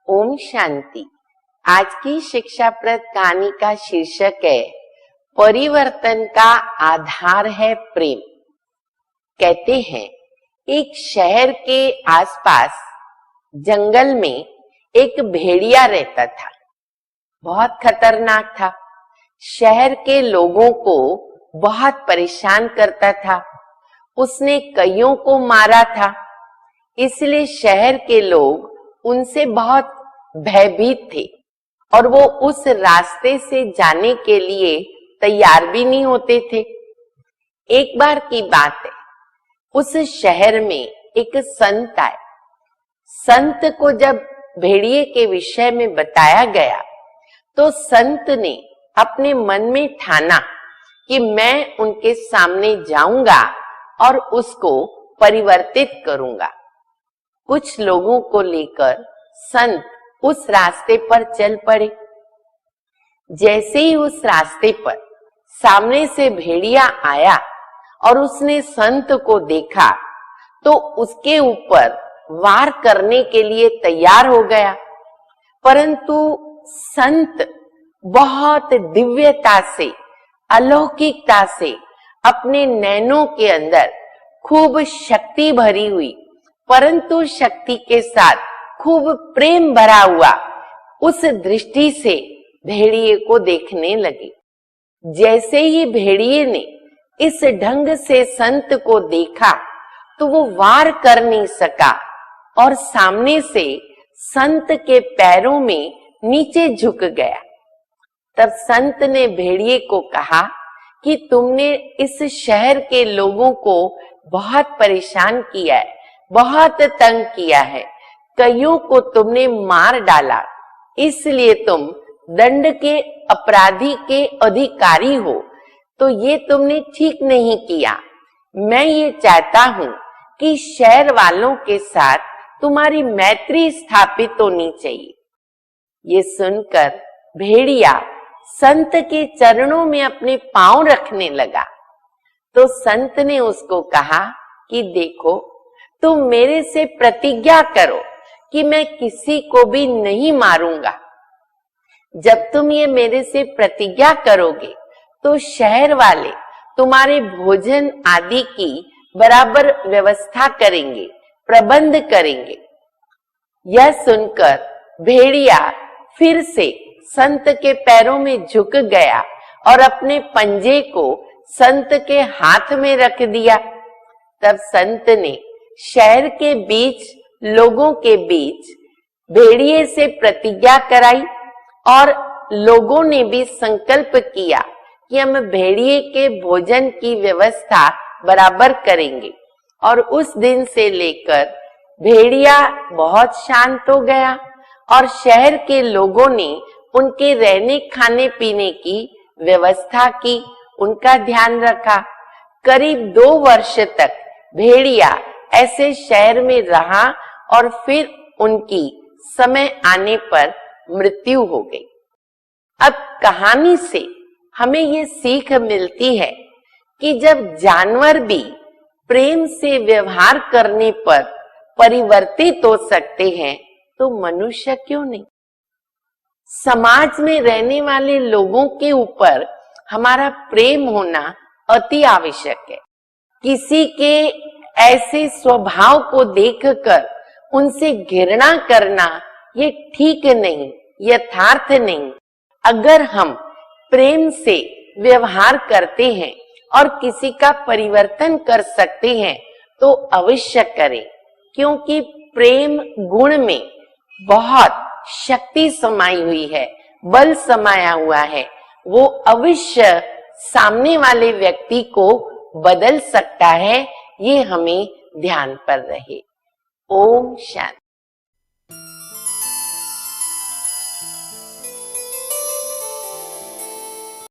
ओम शांति। आज की शिक्षाप्रद कहानी का शीर्षक है परिवर्तन का आधार है प्रेम। कहते हैं एक शहर के आसपास जंगल में एक भेड़िया रहता था। बहुत खतरनाक था। शहर के लोगों को बहुत परेशान करता था। उसने कईयों को मारा था। इसलिए शहर के लोग उनसे बहुत भयभीत थे और वो उस रास्ते से जाने के लिए तैयार भी नहीं होते थे। एक बार की बात है, उस शहर में एक संत आए। संत को जब भेड़िए के विषय में बताया गया तो संत ने अपने मन में ठाना कि मैं उनके सामने जाऊंगा और उसको परिवर्तित करूंगा। कुछ लोगों को लेकर संत उस रास्ते पर चल पड़े। जैसे ही उस रास्ते पर सामने से भेड़िया आया और उसने संत को देखा तो उसके ऊपर वार करने के लिए तैयार हो गया। परंतु संत बहुत दिव्यता से, अलौकिकता से, अपने नैनों के अंदर खूब शक्ति भरी हुई, परंतु शक्ति के साथ खूब प्रेम भरा हुआ उस दृष्टि से भेड़िए को देखने लगे। जैसे ही भेड़िए ने इस ढंग से संत को देखा तो वो वार कर नहीं सका और सामने से संत के पैरों में नीचे झुक गया। तब संत ने भेड़िए को कहा कि तुमने इस शहर के लोगों को बहुत परेशान किया है, बहुत तंग किया है, कईयों को तुमने मार डाला, इसलिए तुम दंड के अपराधी के अधिकारी हो, तो ये तुमने ठीक नहीं किया। मैं ये चाहता हूं कि शहर वालों के साथ तुम्हारी मैत्री स्थापित होनी चाहिए। ये सुनकर भेड़िया संत के चरणों में अपने पांव रखने लगा तो संत ने उसको कहा कि देखो, तुम मेरे से प्रतिज्ञा करो कि मैं किसी को भी नहीं मारूंगा। जब तुम ये मेरे से प्रतिज्ञा करोगे तो शहर वाले तुम्हारे भोजन आदि की बराबर व्यवस्था करेंगे, प्रबंध करेंगे। यह सुनकर भेड़िया फिर से संत के पैरों में झुक गया और अपने पंजे को संत के हाथ में रख दिया। तब संत ने शहर के बीच, लोगों के बीच भेड़िए से प्रतिज्ञा कराई और लोगों ने भी संकल्प किया कि हम भेड़िए के भोजन की व्यवस्था बराबर करेंगे। और उस दिन से लेकर भेड़िया बहुत शांत हो गया और शहर के लोगों ने उनके रहने खाने पीने की व्यवस्था की, उनका ध्यान रखा। करीब 2 वर्ष तक भेड़िया ऐसे शहर में रहा और फिर उनकी समय आने पर मृत्यु हो गई। अब कहानी से हमें ये सीख मिलती है कि जब जानवर भी प्रेम से व्यवहार करने पर परिवर्तित हो सकते हैं तो मनुष्य क्यों नहीं। समाज में रहने वाले लोगों के ऊपर हमारा प्रेम होना अति आवश्यक है। किसी के ऐसे स्वभाव को देखकर उनसे घृणा करना ये ठीक नहीं, यथार्थ नहीं। अगर हम प्रेम से व्यवहार करते हैं और किसी का परिवर्तन कर सकते हैं तो अवश्य करें, क्योंकि प्रेम गुण में बहुत शक्ति समाई हुई है, बल समाया हुआ है। वो अवश्य सामने वाले व्यक्ति को बदल सकता है। ये हमें ध्यान पर रहे। ओम शांति।